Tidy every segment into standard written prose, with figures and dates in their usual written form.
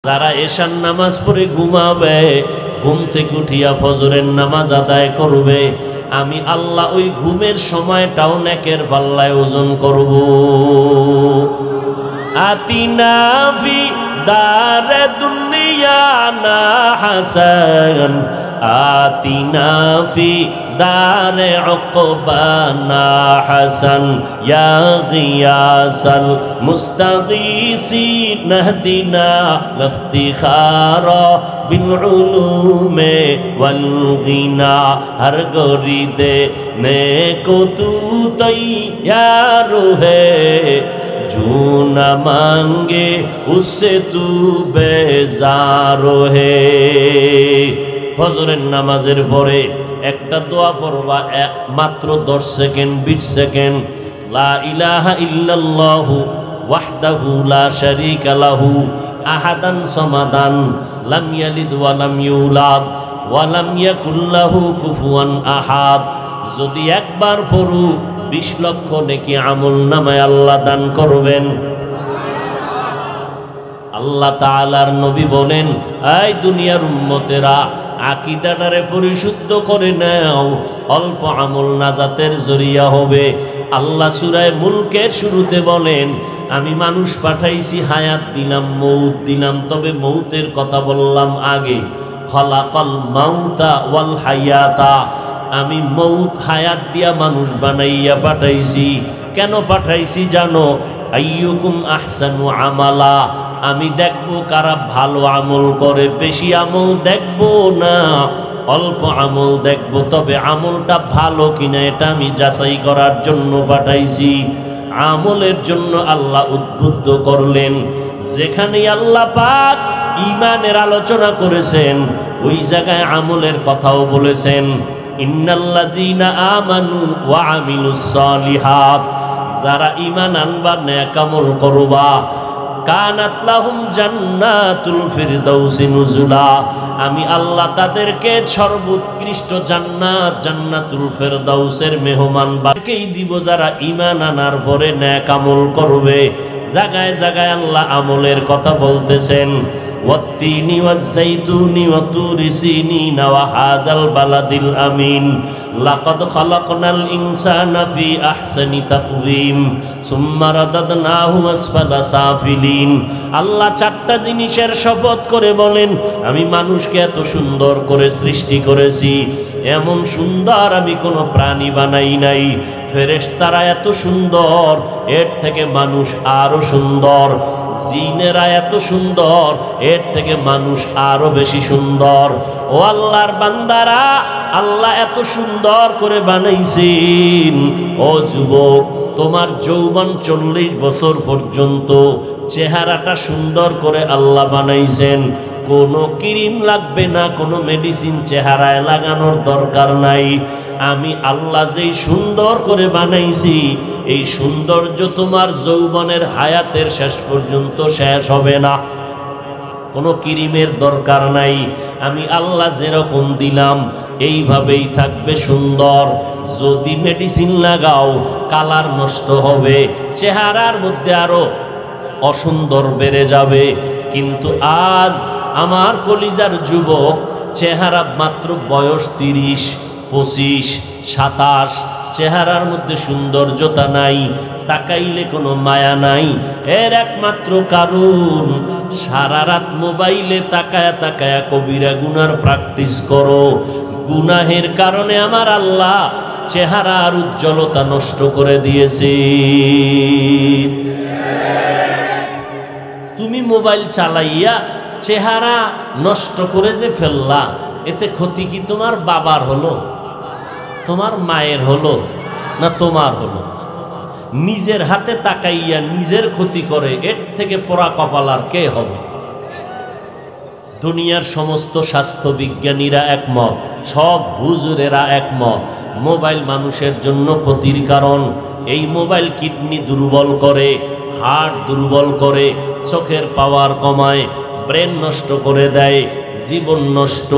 যারা এশার নামাজ পড়ে ঘুমাবে, ঘুম থেকে উঠিয়া ফজরের নামাজ আদায় করবে, আমি আল্লাহ ওই ঘুমের সময়টাও নেকের পাল্লায় ওজন করব। আতিনা ফি দারে দুনিয়া না হাসান, আতিনা ফি দারে উকবানা হাসান, ইয়া গিয়াসাল মুস্তাগীসিন নাহদিনা ইফতিখারা বিল উলুমে ওয়াল গিনা, হর গরিদে নেকো তু তৈয়ার হে, जो न मांगे उससे तू बेजार है। ফজরের নামাজের পরে একটা দোয়া পড়বা, মাত্র 10 সেকেন্ড 20 সেকেন্ড। লা ইলাহা ইল্লাল্লাহু ওয়াহদাহু লা শারীকা লাহু আহাদান সামাদান লাম ইয়ালিদ ওয়া লাম ইউলাদ ওয়া লাম ইয়াকুল লাহু কুফুয়ান আহাদ। যদি একবার পড়ু 20 লক্ষ নেকি আমল নামায় আল্লাহ দান করবেন। আল্লাহ তাআলার নবী বলেন, এই দুনিয়ার উম্মতেরা, আকীদাটারে পরিশুদ্ধ করে নাও, অল্প আমল নাজাতের জরিয়া হবে। আল্লাহ সূরা মুলকের শুরুতে বলেন, আমি মানুষ পাঠাইছি, হায়াত দিলাম, মৌত দিলাম, তবে মৌতের কথা বললাম আগে। খলাকাল মাউতা ওয়াল হায়াতা, আমি মৌত হায়াত দিয়া মানুষ বানাইয়া পাঠাইছি। কেন পাঠাইছি জানো? আইয়ুকুম আহসানু আমালা, আমি দেখবো কারা ভালো আমল করে। বেশি আমল দেখবো না, অল্প আমল দেখবো, তবে আমলটা ভালো কিনা এটা আমি যাচাই করার জন্য পাঠাইছি। আমলের জন্য আল্লাহ উদ্বুদ্ধ করলেন। যেখানে আল্লাহ পাক ঈমানের আলোচনা করেছেন, ওই জায়গায় আমলের কথাও বলেছেন। ইন্নাল্লাযীনা আমানু ওয়া আমিলুস সালিহাত, যারা ঈমান আনবা, নেক আমল করবা, কানাত লাহুম জান্নাতুল ফিরদাউসি নুজুলা, আমি আল্লাহ তাদেরকে সর্বোৎকৃষ্ট জান্নাত, জান্নাতুল ফিরদাউসের মেহমান বানাকেই দিব, যারা ঈমান আনার পরে নেক আমল করবে। জায়গায় জায়গায় আল্লাহ আমলের কথা বলতেছেন। والتين والزيتون وطور سينين وهذا البلد الأمين لقد خلقنا الإنسان في أحسن تقويم ثم رددناه أسفل سافلين। আল্লাহ 4টা জিনিসের শপথ করে বলেন, আমি মানুষকে এত সুন্দর করে সৃষ্টি করেছি, এমন সুন্দর আমি কোনো প্রাণী বানাই নাই। ফেরেশতারা এত সুন্দর, এর থেকে মানুষ আরো সুন্দর। জিনেরা এত সুন্দর, এর থেকে মানুষ আরো বেশি সুন্দর। ও আল্লাহর বান্দারা, আল্লাহ এত সুন্দর করে বানাইছেন। ও যুবক, তোমার যৌবন 40 বছর পর্যন্ত চেহারাটা সুন্দর করে আল্লাহ বানাইছেন। কোনো ক্রিম লাগবে না, কোনো মেডিসিন চেহারায় লাগানোর দরকার নাই। আমি আল্লাহ যেই সুন্দর করে বানাইছি, এই সৌন্দর্য তোমার যৌবনের হায়াতের শেষ পর্যন্ত শেষ হবে না। কোনো ক্রিমের দরকার নাই। আমি আল্লাহ যেরকম দিলাম এইভাবেই থাকবে সুন্দর। যদি মেডিসিন লাগাও, কালার নষ্ট হবে, চেহারার মধ্যে আরো অসুন্দর বেড়ে যাবে। কিন্তু আজ আমার কলিজার যুবক, চেহারা মাত্র বয়স 30, 25, 27, চেহারার মধ্যে সৌন্দর্যতা নাই, তাকাইলে কোনো মায়া নাই। এর একমাত্র কারণ, সারা রাত মোবাইলে তাকায়া তাকায়া কবিরা গুনার প্র্যাকটিস করো। গুনাহের কারণে আমার আল্লাহ চেহারার উজ্জ্বলতা নষ্ট করে দিয়েছে। তুমি মোবাইল চালাইয়া চেহারা নষ্ট করে যে ফেললা, এতে ক্ষতি কি তোমার বাবার হলো, তোমার মায়ের হলো, না তোমার হলো? নিজের হাতে তাকাইয়া নিজের ক্ষতি করে, এর থেকে পোড়া কপালার কে হবে? দুনিয়ার সমস্ত স্বাস্থ্য বিজ্ঞানীরা একমত, সব হুজুরেরা একমত, মোবাইল মানুষের জন্য ক্ষতির কারণ। এই মোবাইল কিডনি দুর্বল করে, হার্ট দুর্বল করে, চোখের পাওয়ার কমায়, ব্রেন নষ্ট করে দেয়, জীবন নষ্ট,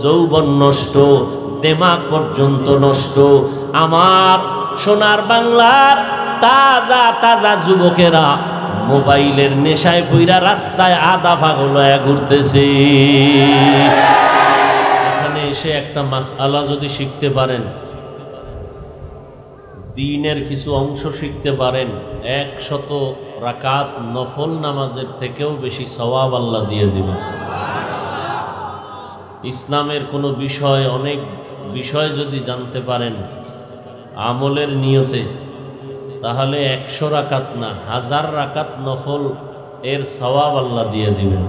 যৌবন নষ্ট, দিমাগ পর্যন্ত নষ্ট। আমার সোনার বাংলার তাজা তাজা যুবকেরা, মোবাইলের নেশায় পইরা রাস্তায় আধা পাগল হয়ে ঘুরতেছে। এখানে এসে একটা মাসআলা যদি শিখতে পারেন, দ্বীনের কিছু অংশ শিখতে পারেন, 100 রাকাত নফল নামাজের থেকেও বেশি সওয়াব আল্লাহ দিয়ে দিবেন। ইসলামের কোনো বিষয়, অনেক বিষয় যদি জানতে পারেন আমলের নিয়তে, তাহলে 100 রাকাত না 1000 রাকাত নফল এর সওয়াব আল্লাহ দিয়ে দিবেন।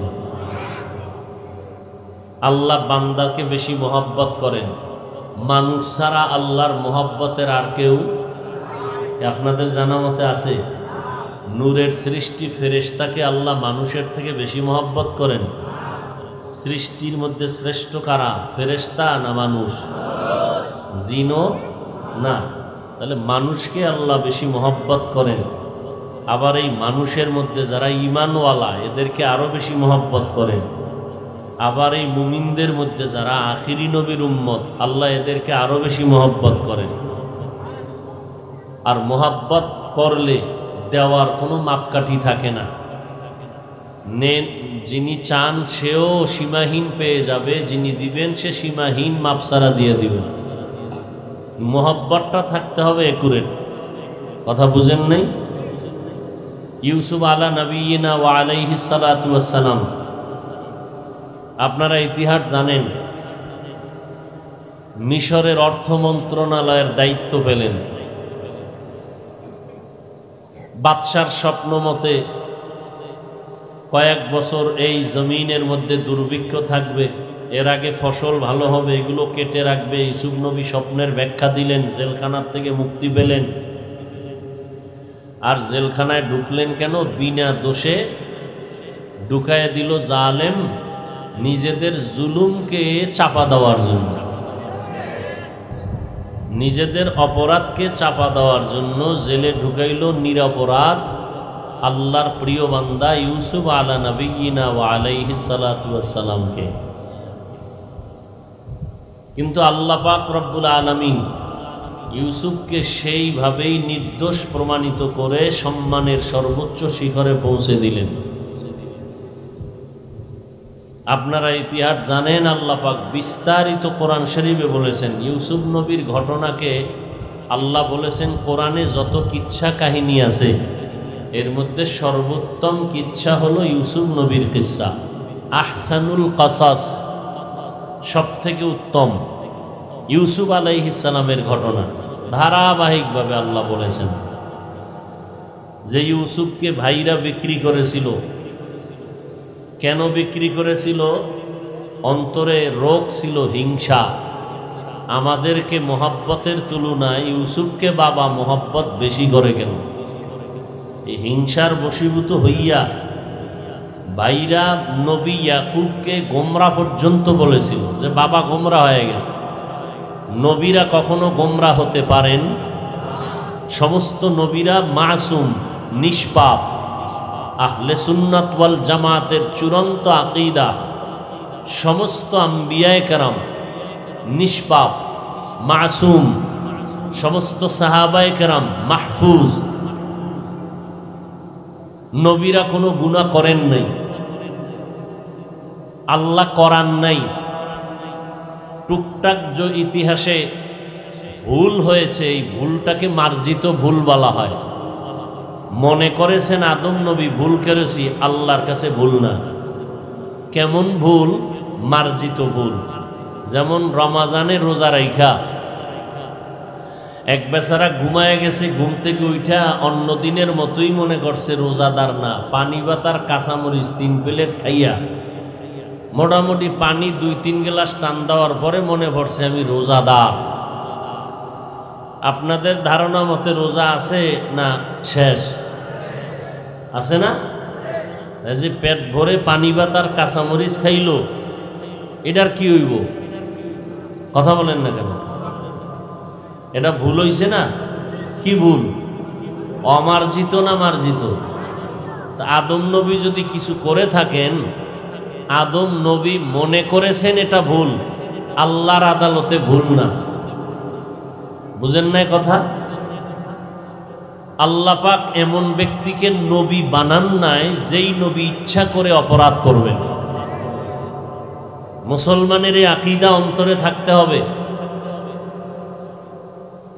আল্লাহ বান্দাকে বেশি মহব্বত করেন। মানুষ ছাড়া আল্লাহর মহব্বতের আর কেউ আপনাদের জানা মতে আছে? নূরের সৃষ্টি ফেরেশতাকে আল্লাহ মানুষের থেকে বেশি মহব্বত করেন। সৃষ্টির মধ্যে শ্রেষ্ঠ কারা, ফেরেশতা না মানুষ? জিনও না। তাহলে মানুষকে আল্লাহ বেশি মহব্বত করেন। আবার এই মানুষের মধ্যে যারা ঈমানওয়ালা এদেরকে আরো বেশি মহব্বত করেন। আবার এই মুমিনদের মধ্যে যারা আখিরি নবীর উম্মত আল্লাহ এদেরকে আরো বেশি মহব্বত করেন। আর মহব্বত করলে দেওয়ার কোনো মাপকাঠি থাকে না। যিনি চান সেও সীমাহীন পেয়ে যাবে, যিনি দিবেন সে সীমাহীন মাপসারা দিয়ে দিবেন। মহব্বতটা থাকতে হবে একুরেট। কথা বুঝেন নাই? ইউসুফ আলা নবিয়িনা ওয়া আলাইহিস সালাতু ওয়াস সালাম, আপনারা ইতিহাস জানেন, মিশরের অর্থ মন্ত্রণালয়ের দায়িত্ব পেলেন। বাদশার স্বপ্ন মতে কয়েক বছর এই জমিনের মধ্যে দুর্ভিক্ষ থাকবে, এর আগে ফসল ভালো হবে, এগুলো কেটে রাখবে। ইউসুফ নবী স্বপ্নের ব্যাখ্যা দিলেন, জেলখানার থেকে মুক্তি পেলেন। আর জেলখানায় ঢুকলেন কেন? বিনা দোষে ঢুকায় দিল জালেম, নিজেদের জুলুমকে চাপা দেওয়ার জন্য, নিজেদের অপরাধকে চাপা দেওয়ার জন্য জেলে ঢুকাইল নিরপরাধ আল্লাহর প্রিয় বান্দা ইউসুফ আলা নবিয়িনা ওয়া আলাইহিস সালাতু ওয়াস সালামকে। কিন্তু আল্লাহ পাক রব্বুল আলামিন ইউসুফকে সেইভাবেই নির্দোষ প্রমাণিত করে সম্মানের সর্বোচ্চ শিখরে পৌঁছে দিলেন। আপনারা ইতিহাস জানেন, আল্লাহ পাক বিস্তারিত কোরআন শরীফে বলেছেন। ইউসুফ নবীর ঘটনাকে আল্লাহ বলেছেন কোরআনে যত কিচ্ছা কাহিনী আছে এর মধ্যে সর্বোত্তম কিচ্ছা হলো ইউসুফ নবীর কিচ্ছা। আহসানুল কাসাস, সব থেকে উত্তম ইউসুফ আলাইহিস সালামের ঘটনা। ধারাবাহিকভাবে আল্লাহ বলেছেন যে ইউসুফকে ভাইরা বিক্রি করেছিল। কেন বিক্রি করেছিল? অন্তরে রোগ ছিল, হিংসা। আমাদেরকে মহব্বতের তুলনায় ইউসুফকে বাবা মহব্বত বেশি করে কেন? এই হিংসার বশীভূত হইয়া ভাইরা নবী ইয়াকুবকে গোমরা পর্যন্ত বলেছিল যে বাবা গোমরা হয়ে গেছে। নবীরা কখনো গোমরা হতে পারেন? সমস্ত নবীরা মাসুম, নিষ্পাপ। আহলে সুন্নাত ওয়াল জামাতের চূড়ান্ত আকীদা, সমস্ত আম্বিয়ায়ে কেরাম নিষ্পাপ, মাসুম। সমস্ত সাহাবায়ে কেরাম মাহফুজ। নবীরা কোনো গুনাহ করেন নাই, আল্লাহ করান নাই। টুকটাক যে ইতিহাসে ভুল হয়েছে, এই ভুলটাকে মার্জিত ভুল বলা হয়। মনে করেছেন আদম নবী ভুল করেছি, আল্লাহর কাছে ভুল না। কেমন ভুল? মার্জিত ভুল। যেমন রমাজানে রোজা রাইখা এক বেচারা ঘুমায় গেছে, ঘুম থেকে উঠা অন্য দিনের মতোই মনে করছে রোজাদার না। পানি বা তার কাঁচামরিচ 3 প্লেট খাইয়া মোটামুটি পানি 2-3 গ্লাস টান দেওয়ার পরে মনে পড়ছে আমি রোজাদার। আপনাদের ধারণা মতে রোজা আছে না শেষ? আছে না? এই যে পেট ভরে পানি বা তার কাঁচামরিচ খাইল, এটার কি হইব? কথা বলেন না কেন? এটা ভুল হইছে না? কি ভুল? অমার্জিত না মার্জিত? আদম নবী যদি কিছু করে থাকেন, আদম নবী মনে করেছেন এটা ভুল, আল্লাহর আদালতে ভুল না। বুঝেন নাই কথা? আল্লাহ পাক এমন ব্যক্তিকে নবী বানান নাই যেই নবী ইচ্ছা করে অপরাধ করবেন। মুসলমানের এই আকীদা অন্তরে থাকতে হবে,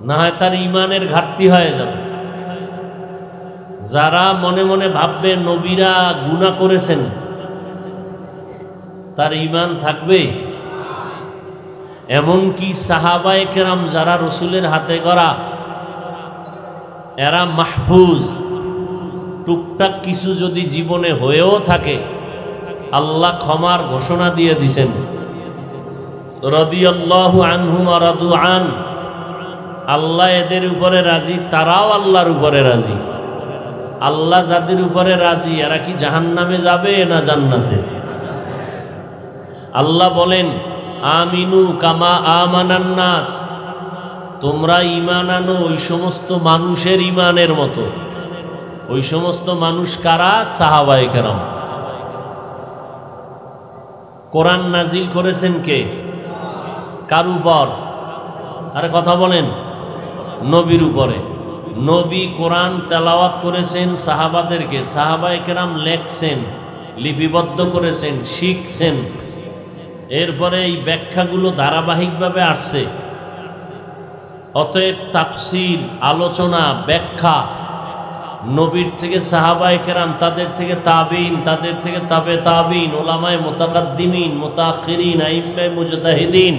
না হয় তার ঈমানের ঘাটতি হয়ে যাবে। যারা মনে মনে ভাববে নবীরা গুনাহ করেছেন, তার ঈমান থাকবে? এমনকি সাহাবায়ে কেরাম যারা রসুলের হাতে গড়া, এরা মাহফুজ। টুকটাক কিছু যদি জীবনে হয়েও থাকে, আল্লাহ ক্ষমার ঘোষণা দিয়ে দিছেন, রাদিয়াল্লাহু আনহুম ওয়া রাদু আন। আল্লাহ এদের উপরে রাজি, তারাও আল্লাহর উপরে রাজি। আল্লাহ যাদের উপরে রাজি, এরা কি জাহান্নামে যাবে না জান্নাতে? আল্লাহ বলেন, আমিনু কামা আমানান নাস, তোমরা ঈমান আনো ওই সমস্ত মানুষের ঈমানের মতো। ওই সমস্ত মানুষ কারা? সাহাবায়ে কেরাম। কোরআন নাজিল করেছেন কে? কার উপর? আরে কথা বলেন। নবীর উপরে। নবী কোরআন তেলাওয়াত করেছেন সাহাবাদেরকে, সাহাবায়ে কেরাম লেখছেন, লিপিবদ্ধ করেছেন, শিখছেন। এরপরে এই ব্যাখ্যাগুলো ধারাবাহিকভাবে আসছে। অতএব তাফসীর, আলোচনা, ব্যাখ্যা নবীর থেকে সাহাবায়ে কেরাম, তাদের থেকে তাবিঈন, তাদের থেকে তাবে তাবিঈন, উলামায়ে মুতাকাদ্দিমিন, মুতাআখিরিন, আইম্মায়ে মুজতাহিদিন,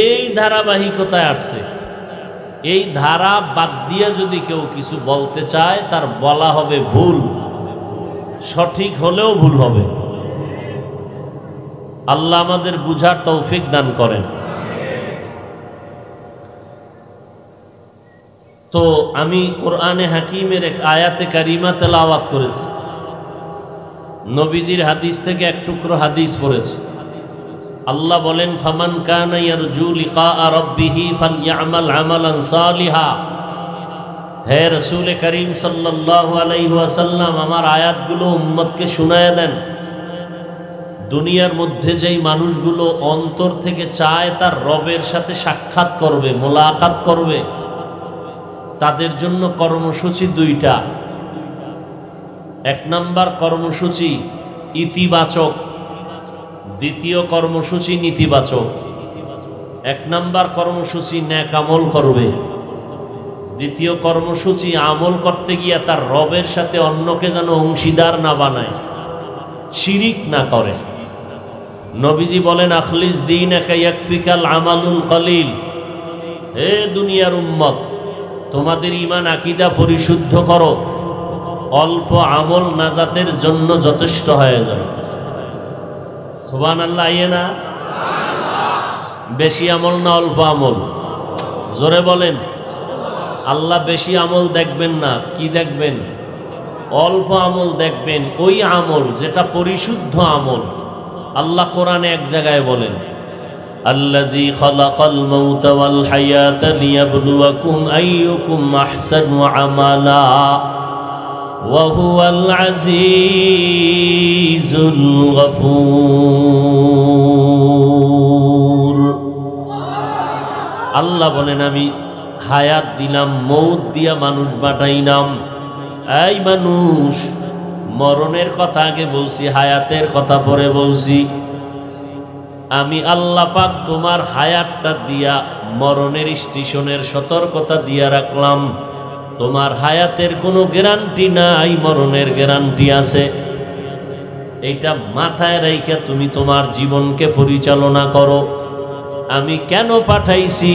এই ধারাবাহিকতায় আসছে। এই ধারা বাদ দিয়ে যদি কেউ কিছু বলতে চায়, তার বলা হবে ভুল, সঠিক হলেও ভুল হবে। আল্লাহ আমাদের বুঝার তৌফিক দান করেন। তো আমি কোরআনে হাকিমের এক আয়াতে কারিমা তেলাওয়াত করেছি, নবীজির হাদিস থেকে এক টুকরো হাদিস পড়েছি। আল্লাহ বলেন, ফামান কানা ইয়ারজু লিকা রাব্বিহি ফালইআমাল আমালান সালিহা। হে রাসূল করিম সাল্লাল্লাহু আলাইহি ওয়াসাল্লাম, আমার আয়াতগুলো উম্মতকে শুনায়া দেন। দুনিয়ার মধ্যে যেই মানুষগুলো অন্তর থেকে চায় তার রবের সাথে সাক্ষাৎ করবে, মোলাকাত করবে, তাদের জন্য কর্মসূচি দুইটা। এক নাম্বার কর্মসূচি ইতিবাচক, দ্বিতীয় কর্মসূচি নেতিবাচক। এক নাম্বার কর্মসূচি নেক আমল করবে, দ্বিতীয় কর্মসূচি আমল করতে গিয়ে তার রবের সাথে অন্যকে যেন অংশীদার না বানায়, শিরিক না করে। নবীজি বলেন, আখলিস দীনাকা ইয়াকফিকাল আমালুল কলিল। হে দুনিয়ার উম্মত, তোমাদের ঈমান আকীদা পরিশুদ্ধ করো, অল্প আমল নাজাতের জন্য যথেষ্ট হয়ে যাবে। সুবহানাল্লাহ। আইয়ে না? বেশি আমল না অল্প আমল? জোরে বলেন। আল্লাহ বেশি আমল দেখবেন না, কি দেখবেন? অল্প আমল দেখবেন, ওই আমল যেটা পরিশুদ্ধ আমল। আল্লাহ কোরআনে এক জায়গায় বলেন, আল্লাযী খালাকাল মাউতা ওয়াল হায়াতা লিয়াবলুয়াকুম আইয়ুকুম আহসানু আমালা ওয়া হুয়াল আজিজুল গফুর। আল্লাহ বলেন, আমি হায়াত দিলাম, মৌত দিয়া মানুষ বানাইলাম। এই মানুষ, মরণের কথা আগে বলছি, হায়াতের কথা পরে বলছি। আমি আল্লাহ পাক তোমার হায়াতটা দিয়া মরণের স্টেশনের সতর্কতা দিয়া রাখলাম। তোমার হায়াতের কোনো গ্যারান্টি নাই, মরণের গ্যারান্টি আছে। এইটা মাথায় রাইখা তুমি তোমার জীবনকে পরিচালনা করো। আমি কেন পাঠাইছি?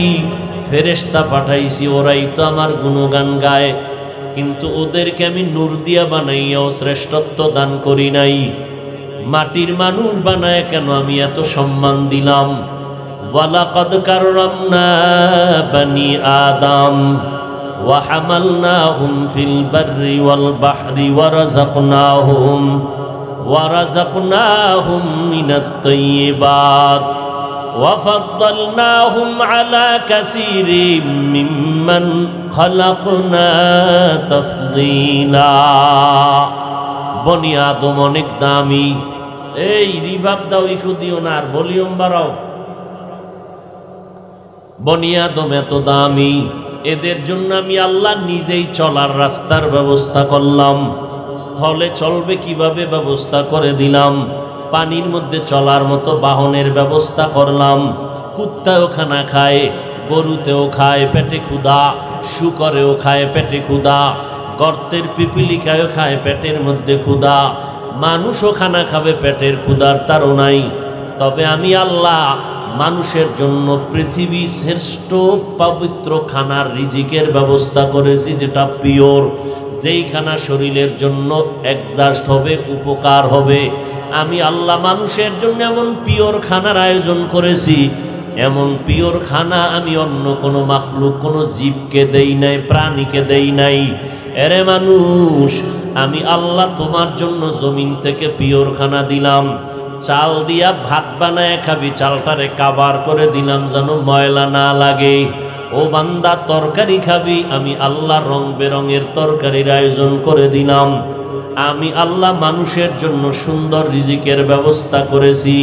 ফেরেশতা পাঠাইছি, ওরাই তো আমার গুণগান গায়, কিন্তু ওদেরকে আমি নূর দিয়া বানাইয়াও শ্রেষ্ঠত্ব দান করি নাই। মাটির মানুষ বানায় কেন আমি এত সম্মান দিলাম? ওয়ালাকাদ কাররামনা বানি আদম ওয়া হামালনাহুম ফিল বাররি ওয়াল বাহরি ওয়া রাযাকনাহুম মিনাত তাইয়্যিবাত ওয়া ফাদ্দালনাহুম আলা কাসীরিম মিম্মান খালাকনা তাফদীলা। বনি আদম অনেক দামি। এই রিভাব দাও, ইকো দিও না, আর ভলিউম বাড়াও। বনি আদম এত দামি, এদের জন্য আমি আল্লাহ নিজেই চলার রাস্তার ব্যবস্থা করলাম। স্থলে চলবে কিভাবে ব্যবস্থা করে দিলাম, পানির মধ্যে চলার মতো বাহনের ব্যবস্থা করলাম। কুত্তাও খানা খায়, গরুতেও খায় পেটে ক্ষুধা, শুকরেও খায় পেটে ক্ষুধা, গর্তের পিপিলিকায়ও খায় পেটের মধ্যে ক্ষুধা, মানুষও খানা খাবে পেটের ক্ষুধার তাড়নাই। তবে আমি আল্লাহ মানুষের জন্য পৃথিবী শ্রেষ্ঠ পবিত্র খানার রিজিকের ব্যবস্থা করেছি, যেটা পিওর, যেই খানা শরীরের জন্য অ্যাডজাস্ট হবে, উপকার হবে। আমি আল্লাহ মানুষের জন্য এমন পিওর খানার আয়োজন করেছি, এমন পিওর খানা আমি অন্য কোনো মাখলুক, কোনো জীবকে দেই নাই, প্রাণীকে দেই নাই। এরে মানুষ, আমি আল্লাহ তোমার জন্য জমিন থেকে পিওর খানা দিলাম। চাল দিয়া ভাত বানায় খাবি, চালটারে কাবার করে দিলাম যেন ময়লা না লাগে। ও বান্দা তরকারি খাবি, আমি আল্লাহ রং বেরঙের তরকারির আয়োজন করে দিলাম। আমি আল্লাহ মানুষের জন্য সুন্দর রিজিকের ব্যবস্থা করেছি।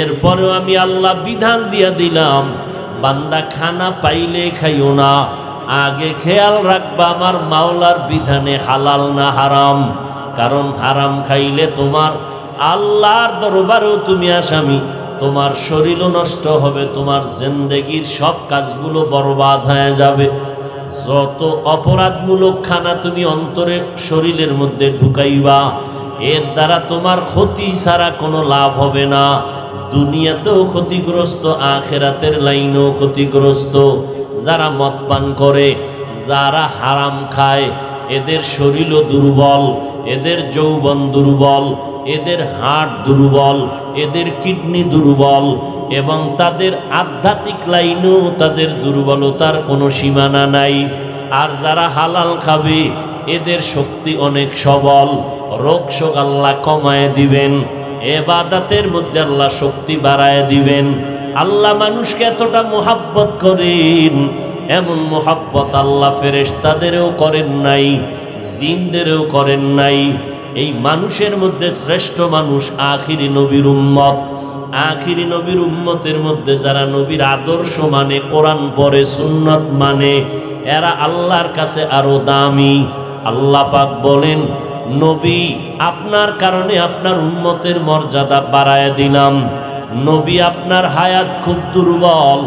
এরপরেও আমি আল্লাহ বিধান দিয়া দিলাম, বান্দা খানা পাইলে খাইও না, আগে খেয়াল রাখবা আমার মাওলার বিধানে হালাল না হারাম। কারণ হারাম খাইলে তোমার আল্লাহর দরবারেও তুমি আসামি, তোমার শরীরও নষ্ট হবে, তোমার জিন্দেগির সব কাজগুলো বরবাদ হয়ে যাবে। যত অপরাধমূলক খানা তুমি অন্তরে শরীরের মধ্যে ঢুকাইবা, এর দ্বারা তোমার ক্ষতি ছাড়া কোনো লাভ হবে না। দুনিয়াতেও ক্ষতিগ্রস্ত, আখেরাতের লাইনেও ক্ষতিগ্রস্ত। যারা মদ পান করে, যারা হারাম খায়, এদের শরীরও দুর্বল, এদের যৌবন দুর্বল, এদের হার্ট দুর্বল, এদের কিডনি দুর্বল, এবং তাদের আধ্যাত্মিক লাইনেও তাদের দুর্বলতার কোনো সীমানা নাই। আর যারা হালাল খাবে, এদের শক্তি অনেক সবল, রোগ শোক আল্লাহ কমায় দিবেন, ইবাদতের মধ্যে আল্লাহ শক্তি বাড়ায় দিবেন। আল্লাহ মানুষকে এতটা মোহাব্বত করেন, এমন মোহাব্বত আল্লাহ ফেরেশতাদেরও করেন নাই, জিনদেরও করেন নাই। এই মানুষের মধ্যে শ্রেষ্ঠ মানুষ আখিরি নবীর উম্মত। আখিরি নবীর উম্মতের মধ্যে যারা নবীর আদর্শ মানে, কোরআন পড়ে, সুন্নত মানে, এরা আল্লাহর কাছে আরো দামি। আল্লাহ পাক বলেন, নবী আপনার কারণে আপনার উম্মতের মর্যাদা বাড়ায় দিলাম। নবী আপনার হায়াত খুব দুর্বল,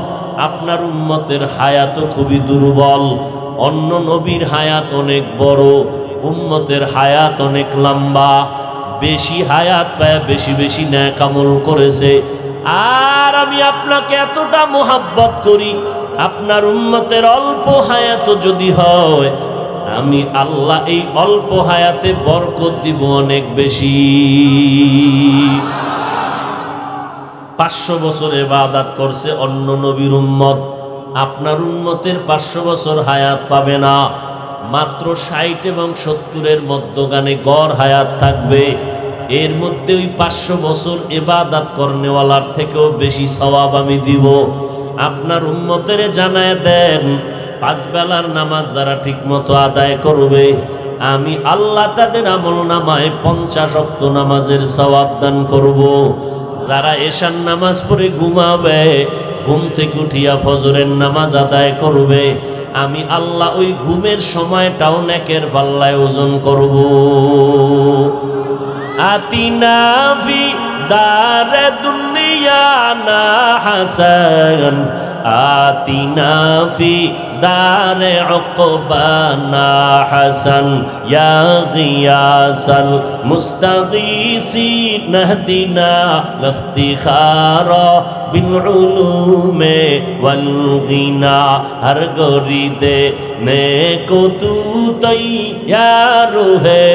আপনার উম্মতের হায়াতও খুবই দুর্বল। অন্য নবীর হায়াত অনেক বড়, উম্মতের হায়াত অনেক লম্বা। বেশি হায়াত পায় বেশি বেশি নেক আমল করেছে। আর আমি আপনাকে এতটা মোহাব্বত করি, আপনার উম্মতের অল্প হায়াত যদি হয়, আমি আল্লাহ এই অল্প হায়াতে বরকত দিব অনেক বেশি। 500 বছর ইবাদত করছে অন্য নবীর উম্মত, আপনার উম্মতের 500 বছর হায়াত পাবে না, মাত্র 60 এবং 70-এর মধ্যখানে গড় হায়াত থাকবে। এর মধ্যে ওই 500 বছর ইবাদত করনেওয়ালার থেকেও বেশি সওয়াব আমি দিব। আপনার উম্মতের জানায় দেন, 5 বেলার নামাজ যারা ঠিক মতো আদায় করবে, আমি আল্লাহ তাদের আমল নামায় 50 ওয়াক্ত নামাজের সওয়াব দান করব। যারা এশার নামাজ পড়ে ঘুমাবে, ঘুম থেকে উঠিয়া ফজরের নামাজ আদায় করবে, আমি আল্লাহ ওই ঘুমের সময়টাও নেকের পাল্লায় ওজন করব। আতিনা ফি দারে দুনিয়া না হাসান, আতিনা ফি দারে উকবানা হাসান, ইয়া গিয়াসাল মুস্তাগীসিন নাহদিনা লিফতিখারা বিল উলুমে ওয়াল গিনা, হর গরিদে নেকো তু তৈয়ার হে,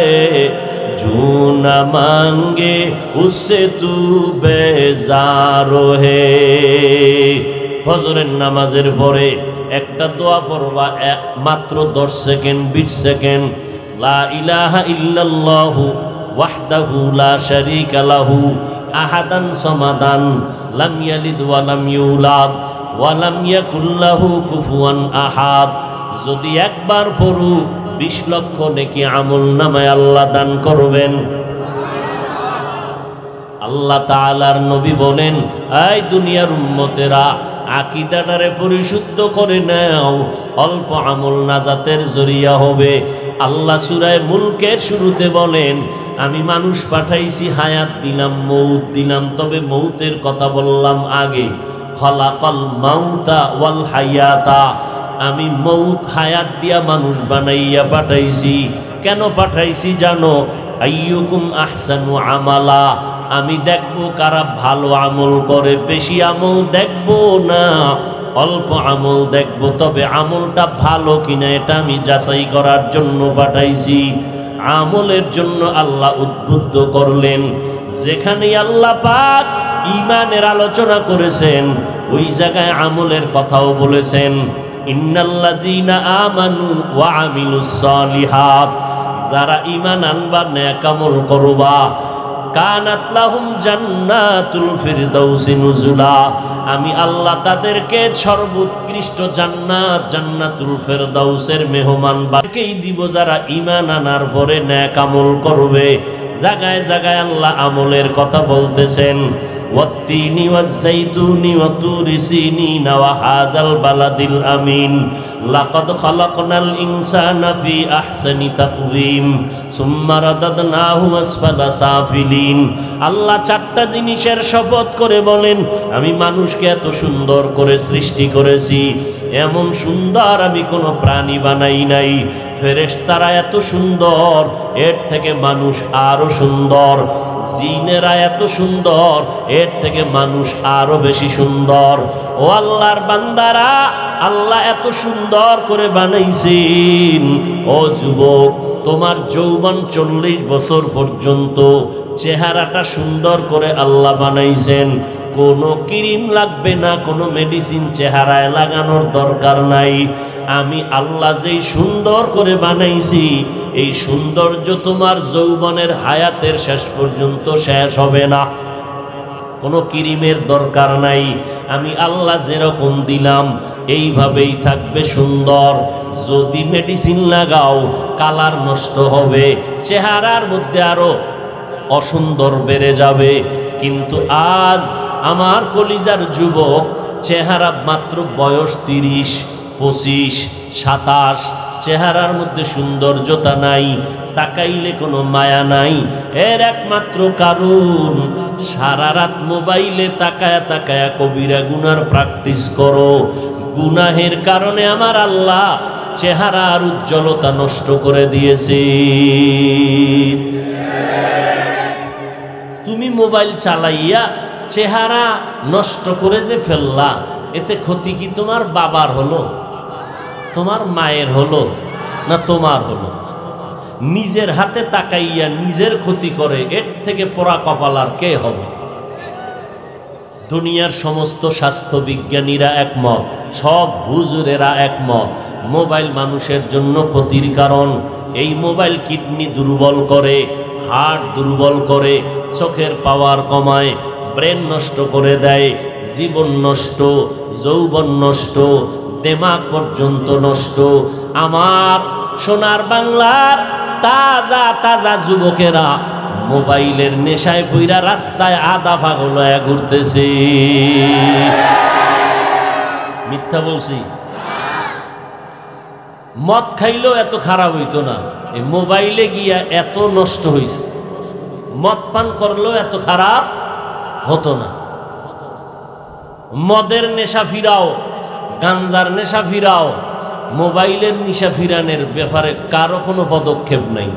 जो न मांगे उससे तू बेजार है। ফজরের নামাজের পরে একটা দোয়া পড়বা, মাত্র 10 সেকেন্ড 20 সেকেন্ড। লা ইলাহা ইল্লাল্লাহু ওয়াহদাহু লা শারীকা লাহু আহাদান সামাদান লাম ইয়ালিদ ওয়া লাম ইউলাদ ওয়া লাম ইয়াকুল লাহু কুফুয়ান আহাদ। যদি একবার পড়ু 20 লক্ষ নেকি আমল নামায় আল্লাহ দান করবেন। আল্লাহ তাআলার নবী বলেন, এই দুনিয়ার উম্মতেরা, আকীদাটারে পরিশুদ্ধ করে নাও, অল্প আমল নাজাতের জরিয়া হবে। আল্লাহ সূরা মুলকের শুরুতে বলেন, আমি মানুষ পাঠাইছি, হায়াত দিলাম, মৌত দিলাম, তবে মৌতের কথা বললাম আগে। খলাকাল মাউতা ওয়াল হায়াতা, আমি মৌত হায়াত দিয়া মানুষ বানাইয়া পাঠাইছি। কেন পাঠাইছি জানো? আইয়ুকুম আহসানু আমালা, আমি দেখবো কারা ভালো আমল করে। বেশি আমল দেখবো না, অল্প আমল দেখবো, তবে আমলটা ভালো কিনা এটা আমি যাচাই করার জন্য পাঠাইছি। আমলের জন্য আল্লাহ উদ্বুদ্ধ করলেন। যেখানে আল্লাহ পাক ঈমানের আলোচনা করেছেন, ওই জায়গায় আমলের কথাও বলেছেন। ইন্নাল্লাযীনা আমানু ওয়া আমিলুস সালিহাত, যারা ঈমান আনবা, নেক আমল করবা, কানাত লাহুম জান্নাতুল ফিরদাউসি নুজুলা, আমি আল্লাহ তাদেরকে সর্বোৎকৃষ্ট জান্নাত, জান্নাতুল ফিরদাউসের মেহমান বানাকেই দিব, যারা ঈমান আনার পরে নেক আমল করবে। জায়গায় জায়গায় আল্লাহ আমলের কথা বলতেছেন। ওয়াত্তিনি ওয়াজ্জাইতুনি ওয়াতুরি সিনিন ওয়া হাযাল বালাদিল আমিন লাকাদ খালাকনাল ইনসানা ফি আহসানি তাকওয়িম সুম্মা রাদাদনাহু আসফালা সাফিলিন। আল্লাহ চারটা জিনিসের শপথ করে বলেন, আমি মানুষকে এত সুন্দর করে সৃষ্টি করেছি, এমন সুন্দর আমি কোনো প্রাণী বানাই নাই। ফেরেশতারা এত সুন্দর, এর থেকে মানুষ আরো সুন্দর। জিনেরা এত সুন্দর, এর থেকে মানুষ আরো বেশি সুন্দর। ও আল্লাহর বান্দারা, আল্লাহ এত সুন্দর করে বানাইছেন। ও যুবক, তোমার যৌবন 40 বছর পর্যন্ত চেহারাটা সুন্দর করে আল্লাহ বানাইছেন। কোনো ক্রিম লাগবে না, কোনো মেডিসিন চেহারায় লাগানোর দরকার নাই। আমি আল্লাহ যেই সুন্দর করে বানাইছি, এই সৌন্দর্য তোমার যৌবনের হায়াতের শেষ পর্যন্ত শেষ হবে না। কোনো ক্রিমের দরকার নাই। আমি আল্লাহ যেরকম দিলাম এইভাবেই থাকবে সুন্দর। যদি মেডিসিন লাগাও, কালার নষ্ট হবে, চেহারার মধ্যে আরো অসুন্দর বেড়ে যাবে। কিন্তু আজ আমার কলিজার যুবক, চেহারা মাত্র বয়স 30, 25, 27, চেহারার মধ্যে সৌন্দর্যতা নাই, তাকাইলে কোনো মায়া নাই। এর একমাত্র কারণ, সারা রাত মোবাইলে তাকায়া তাকায়া কবিরা গুনার প্র্যাকটিস করো। গুনাহের কারণে আমার আল্লাহ চেহারার উজ্জ্বলতা নষ্ট করে দিয়েছে। তুমি মোবাইল চালাইয়া চেহারা নষ্ট করে যে ফেললা, এতে ক্ষতি কি তোমার বাবার হলো, তোমার মায়ের হলো, না তোমার হলো? নিজের হাতে তাকাইয়া নিজের ক্ষতি করে, এর থেকে পোড়া কপাল আর কে হবে? দুনিয়ার সমস্ত স্বাস্থ্য বিজ্ঞানীরা একমত, সব হুজুরেরা একমত, মোবাইল মানুষের জন্য ক্ষতির কারণ। এই মোবাইল কিডনি দুর্বল করে, হার্ট দুর্বল করে, চোখের পাওয়ার কমায়, ব্রেন নষ্ট করে দেয়, জীবন নষ্ট, যৌবন নষ্ট, দিমাগ পর্যন্ত নষ্ট। আমার সোনার বাংলার তাজা তাজা যুবকেরা মোবাইলের নেশায় পইরা রাস্তায় আধা পাগল হয়ে ঘুরতেছে। মিথ্যা বলছি? মদ খাইলেও এত খারাপ হইতো না, এই মোবাইলে গিয়া এত নষ্ট হইছে। মদ পান করলেও এত খারাপ হতো না। মদের নেশা ফিরাও, গাঞ্জার নেশা ফিরাও, মোবাইলের নেশা ফিরানোর ব্যাপারে কারো কোনো পদক্ষেপ নাই।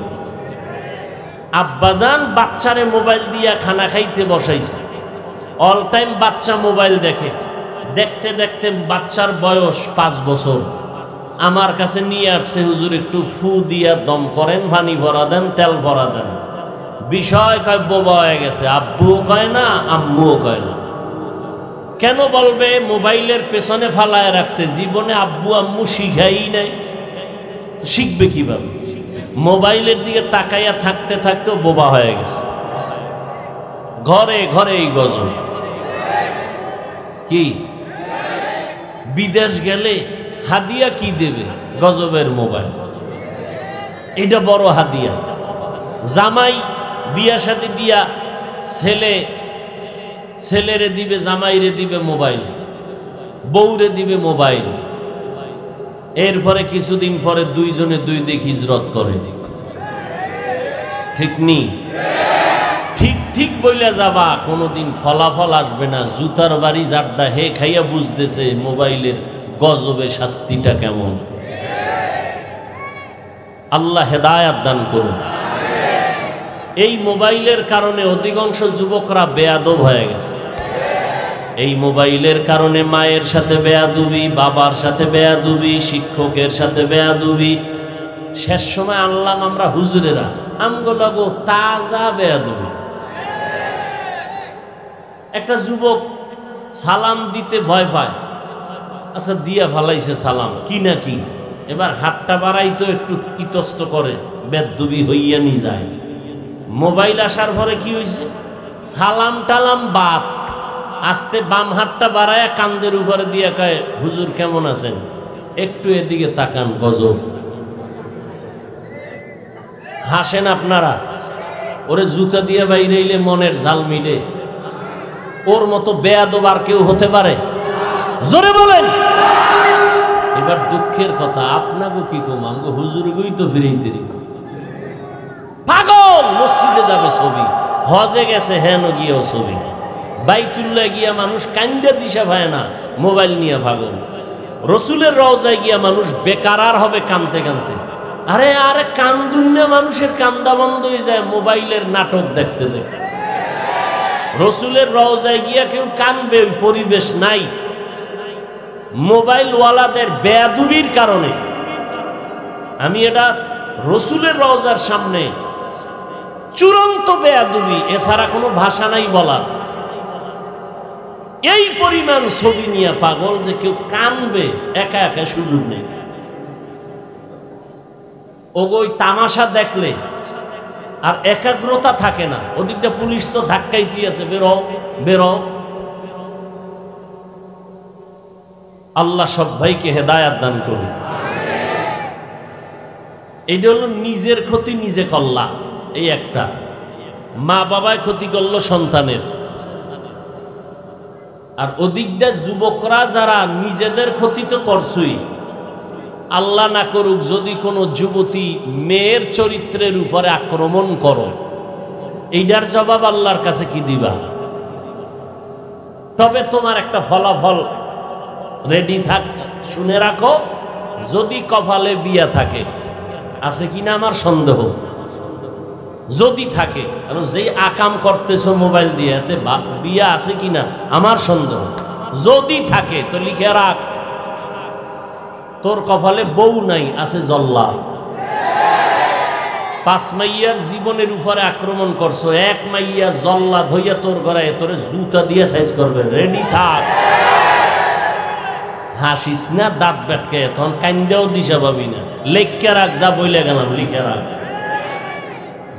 আব্বাজান বাচ্চারে মোবাইল দিয়া খানা খাইতে বসাইছে, অল টাইম বাচ্চা মোবাইল দেখে। দেখতে দেখতে বাচ্চার বয়স 5 বছর। আমার কাছে নিয়ে আসছে, হুজুর একটু ফু দিয়া দম করেন, পানি ভরা দেন, তেল ভরা দেন। বিষয় কয় বোবা হয়ে গেছে, আব্বুও কয় না, আম্মুও কয় না। কেন বলবে? মোবাইলের পেছনে ফালায় রাখছে, জীবনে আব্বু আম্মু শিখাই নাই, শিখবে কিভাবে? মোবাইলের দিকে তাকাইয়া থাকতে থাকতেও বোবা হয়ে গেছে। ঘরে ঘরে এই গজব। কি বিদেশ গেলে হাদিয়া কি দেবে? গজবের মোবাইল, এটা বড় হাদিয়া। জামাই বিয়া শাদী দিয়া ছেলেরে দিবে, জামাইরে দিবে মোবাইল। বউরে দিবে মোবাইল, এরপরে কিছুদিন পরে দুইজনে দুই দিক হিজরত করে। ঠিক নি? ঠিক ঠিক বইলা যাবা, কোনোদিন ফলাফল আসবে না। জুতার বাড়ি জাড্ডা হে খাইয়া বুঝতেছে মোবাইলের গজবে শাস্তিটা কেমন। আল্লাহ হেদায়াত দান করুন। এই মোবাইলের কারণে অধিকাংশ যুবকরা বেয়াদব হয়ে গেছে। এই মোবাইলের কারণে মায়ের সাথে বেয়াদুবি, বাবার সাথে বেয়াদুবি, শিক্ষকের সাথে বেয়াদুবি। শেষ সময় আনলাম আমরা হুজুরেরা, আমগো লাগো তাজা বেয়াদুবি। একটা যুবক সালাম দিতে ভয় পায়, আচ্ছা দিয়া ভালাইছে সালাম, কি না কি, এবার হাতটা বাড়াই তো একটু ইতস্ত করে, বেদুবি হইয়া নি যায়। মোবাইল আসার পরে কি হয়েছে, সালাম টালাম বাদ, আস্তে বাম হাতটা বাড়ায় কান্দের উপরে দিয়ে কয়, হুজুর কেমন আছেন, একটু এদিকে তাকান, গজব। হাসেন আপনারা, ওরে জুতা দিয়ে বাইরে মনের জাল মিলে। ওর মতো বেয়াদব আর কেউ হতে পারে? জোরে বলেন। এবার দুঃখের কথা, আপনাকে কি কম, আমগো হুজুরগুই তো ফিরেইতে পাগল। মসজিদে যাবে ছবি, হজে গেছে হেন গিয়েও ছবি, বাইতুল্লাহ গিয়া মানুষ কান্দা দিশা পায় না, মোবাইল নিয়ে পাগল। রসুলের রওজায় গিয়া মানুষ বেকারার হবে কানতে কানতে। আরে আরে কান্দুন্যা মানুষের কান্দা বন্ধ হয়ে যায় মোবাইলের নাটক দেখতে দেখতে। রসুলের রওজায় গিয়া কেউ কানবে, ওই পরিবেশ নাই। মোবাইল ওয়ালাদের বেয়াদুবির কারণে। আমি এটা রসুলের রওজার সামনে চূড়ান্ত বেয়াদুবি, এছাড়া কোনো ভাষা নাই বলার। এই পরিমাণ ছবি নিয়ে পাগল যে কেউ কানবে, একা একা সুযোগ নেই। ওই তামাশা দেখলে আর একাগ্রতা থাকে না। ওদিকটা পুলিশ তো ধাক্কাই দিয়েছে, বেরো বেরো। আল্লাহ সব ভাইকে হেদায়াত দান করুন। এইটা হলো নিজের ক্ষতি নিজে করলা, এই একটা। মা বাবায় ক্ষতি করলো সন্তানের। আর ওদিকটা যুবকরা যারা নিজেদের ক্ষতি তো করছই, আল্লাহ না করুক যদি কোনো যুবতী মেয়ের চরিত্রের উপরে আক্রমণ করো, এইটার জবাব আল্লাহর কাছে কি দিবা? তবে তোমার একটা ফলাফল রেডি থাক, শুনে রাখো। যদি কপালে বিয়া থাকে, আছে কিনা আমার সন্দেহ, যদি থাকে, কারণ যেই আকাম করতেছো মোবাইল দিয়ে, এতে বিয়া আছে কিনা আমার সন্দেহ। যদি থাকে তো লিখে রাখ, তোর কপালে বউ নাই, আছে জল্লা। 5 মাইয়ার জীবনের উপরে আক্রমণ করছো, 1 মাইয়া জল্লা ধইয়া তোর ঘরে তোরে জুতা দিয়ে সাইজ করবে, রেডি থাক। হাসিস না, দাঁত বেটকে, তখন কান্দাও দিশা পাবি না। লেখা রাখ, যা বইলে গেলাম লিখে রাখ।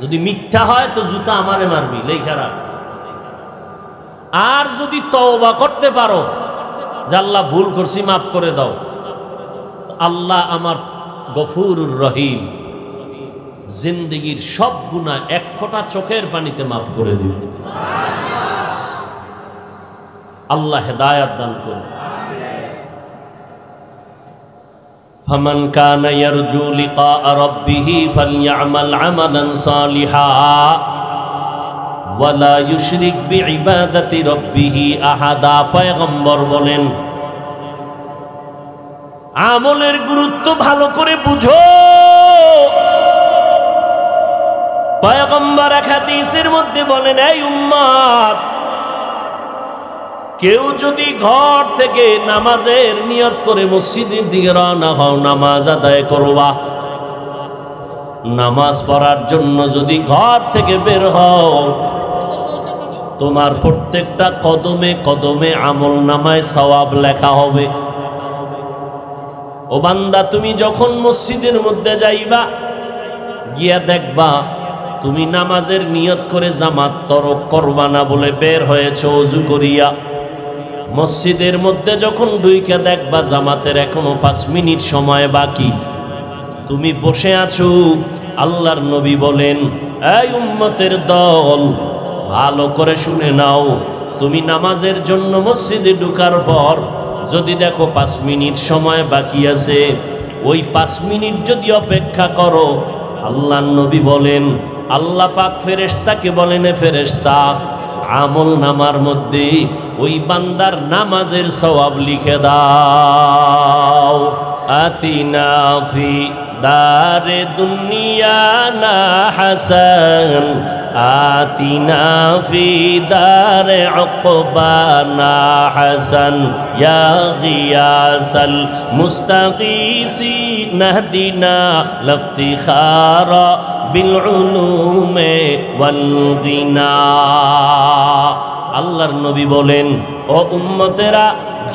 যদি মিথ্যা হয় তো জুতা আমারে মারবি, লেখা রাখ। আর যদি তওবা করতে পারো, যে আল্লাহ ভুল করছি মাফ করে দাও, আল্লাহ আমার গফুরুর রহিম, জিন্দেগির সব গুনাহ 1 ফোঁটা চোখের পানিতে মাফ করে দিবে। আল্লাহ হেদায়াত দান করুন। ফামান কানা ইয়ারজু লিকা রাব্বিহি ফালইআমাল আমালান সালিহা ওয়ালা ইউশরিক বিইবাদাতি রাব্বিহি আহাদা। পয়গম্বর বলেন, আমলের গুরুত্ব ভালো করে বুঝো। পয়গম্বর এক হাদিসের মধ্যে বলেন, এই উম্মত, কেউ যদি ঘর থেকে নামাজের নিয়ত করে মসজিদের দিকে রওনা হও, নামাজ আদায় করবা, নামাজ পড়ার জন্য যদি ঘর থেকে বের হও, তোমার প্রত্যেকটা কদমে কদমে আমল নামায় সওয়াব লেখা হবে। ও বান্দা, তুমি যখন মসজিদের মধ্যে যাইবা, গিয়া দেখবা তুমি নামাজের নিয়ত করে জামাত তরক করবা না বলে বের হয়েছ ওযু করিয়া। মসজিদের মধ্যে যখন ঢুইকা দেখবা জামাতের এখনো 5 মিনিট সময় বাকি, তুমি বসে আছো। আল্লাহর নবী বলেন, এই উম্মতের দল, ভালো করে শুনে নাও, তুমি নামাজের জন্য মসজিদে ঢুকার পর যদি দেখো 5 মিনিট সময় বাকি আছে, ওই 5 মিনিট যদি অপেক্ষা করো, আল্লাহর নবী বলেন আল্লাহ পাক ফেরেশতাকে বলেন, ফেরেশতা আমল নামার মধ্যে ওই বান্দার নামাজের সওয়াব লিখে দাও। আতিনা ফি দারে দুনিয়া না হাসান, আতিনা ফি দারে উকবানা হাসান, ইয়া গিয়াসাল মুস্তাগীসি নাহদিনা লাফতিখারা বিল উলুমে ওয়াল গিনা। আল্লাহর নবী বলেন, ও উম্মতেরা,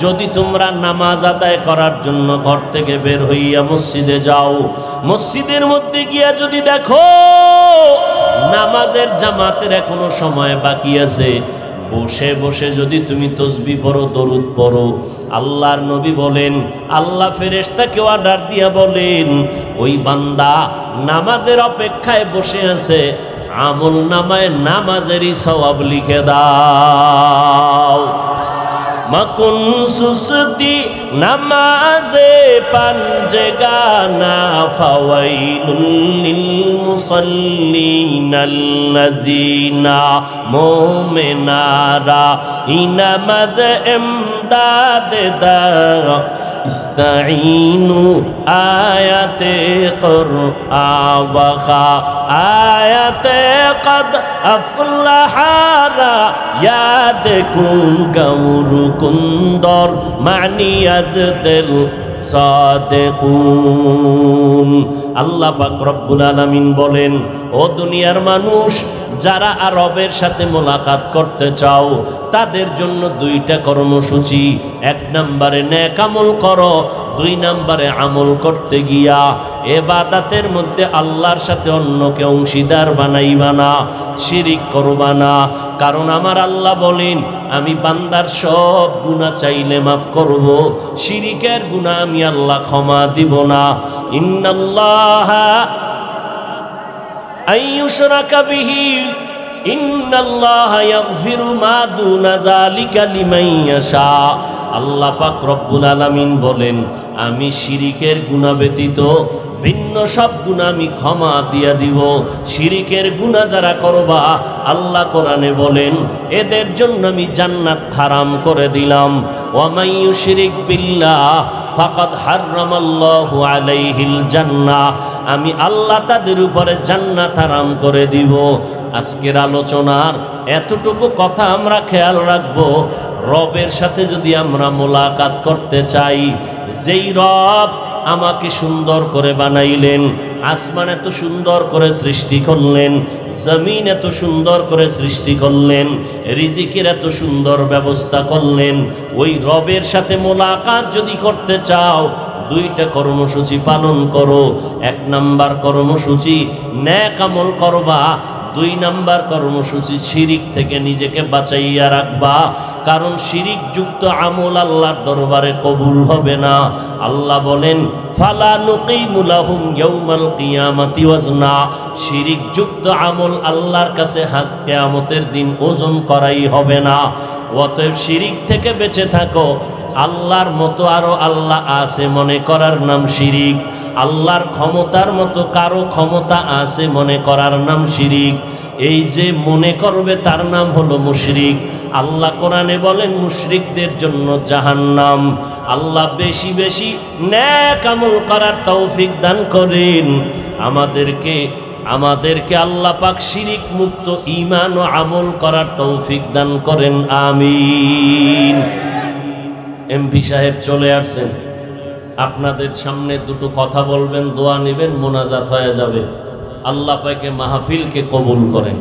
যদি তোমরা নামাজ আদায় করার জন্য ঘর থেকে বের হইয়া মসজিদে যাও, মসজিদের মধ্যে গিয়া যদি দেখো নামাজের জামাতের এখনো সময় বাকি আছে, বসে বসে যদি তুমি তসবিহ পড়ো, দরুদ পড়ো, আল্লাহর নবী বলেন আল্লাহ ফেরেশতাকে অর্ডার দিয়া বলেন, ওই বান্দা নামাজের অপেক্ষায় বসে আছে, আমল নামায় নামাজেরই সওয়াব লিখে দাও। মকুন সুসতি নামাজে পাঞ্জেগানা ফাওয়াইলুল লিল মুসাল্লিনাল্লাযিনা মুমিনারা ইনামাজ ইমদাদ দা ইস্তাঈনু আয়াতে কুরআন ওয়া আয়াতে কদ আফলাহারা ইয়াদ কুন গৌর কুন্দর মানি আজদিল সাদিকুন। আল্লাহ পাক রব্বুল আলামিন বলেন, ও দুনিয়ার মানুষ, যারা আরবের সাথে মোলাকাত করতে চাও তাদের জন্য 2টা কর্মসূচি। 1 নম্বরে নেক আমল করো, 2 নম্বরে আমল করতে গিয়া ইবাদতের মধ্যে আল্লাহর সাথে অন্যকে অংশীদার বানাইবা না, শিরিক করবা না। কারণ আমার আল্লাহ বলেন, আমি বান্দার সব গুনাহ চাইলে মাফ করব, শিরিকের গুনাহ আমি আল্লাহ ক্ষমা দিব না। ইন্নাল্লাহা আইয়ুশরাকা বিহি ইন্নাল্লাহা ইয়াগফিরু মা দুনা যালিকা লিমান ইয়াশা। আল্লাহ পাক রব্বুল আলামিন বলেন, আমি শিরিকের গুনাহ ব্যতীত ভিন্ন সব গুনাহ আমি ক্ষমা দিয়া দিব। শিরিকের গুনাহ যারা করবা, আল্লাহ কোরআনে বলেন এদের জন্য আমি জান্নাত হারাম করে দিলাম। ওয়া মান ইউশরিক বিল্লাহ ফাকাদ হারামাল্লাহু আলাইহিল জান্নাহ, আমি আল্লাহ তাদের উপরে জান্নাত হারাম করে দিব। আজকের আলোচনার এতটুকু কথা আমরা খেয়াল রাখবো, রবের সাথে যদি আমরা মোলাকাত করতে চাই, যেই রব আমাকে সুন্দর করে বানাইলেন, আসমান এত সুন্দর করে সৃষ্টি করলেন, জমিন এত সুন্দর করে সৃষ্টি করলেন, রিজিকের এত সুন্দর ব্যবস্থা করলেন, ওই রবের সাথে মোলাকাত যদি করতে চাও, 2টা কর্মসূচি পালন করো। 1 নাম্বার কর্মসূচি নেক আমল করবা, 2 নাম্বার কর্মসূচি শিরিক থেকে নিজেকে বাঁচাইয়া রাখবা। কারণ শিরিক যুক্ত আমল আল্লাহর দরবারে কবুল হবে না। আল্লাহ বলেন, ফালা নুকিমু লাহুম ইয়াউমাল কিয়ামাতি ওয়াজনা, শিরিক যুক্ত আমল আল্লাহর কাছে কিয়ামতের দিন ওজন করাই হবে না। অতএব শিরিক থেকে বেঁচে থাকো। আল্লাহর মতো আরো আল্লাহ আছে মনে করার নাম শিরিক, আল্লাহর ক্ষমতার মতো কারো ক্ষমতা আছে মনে করার নাম শিরিক। এই যে মনে করবে তার নাম হলো মুশরিক। আল্লাহ কোরআনে বলেন, মুশরিকদের জন্য জাহান্নাম। আল্লাহ বেশি বেশি নেক আমল করার তৌফিক দান করেন আমাদেরকে আল্লাহ পাক শিরিক মুক্ত ঈমান ও আমল করার তৌফিক দান করেন, আমিন। এমপি সাহেব চলে আসছেন, আপনাদের সামনে 2টো কথা বলবেন, দোয়া নেবেন, মোনাজাত হয়ে যাবে। আল্লাহ পাকে মাহফিলকে কবুল করেন।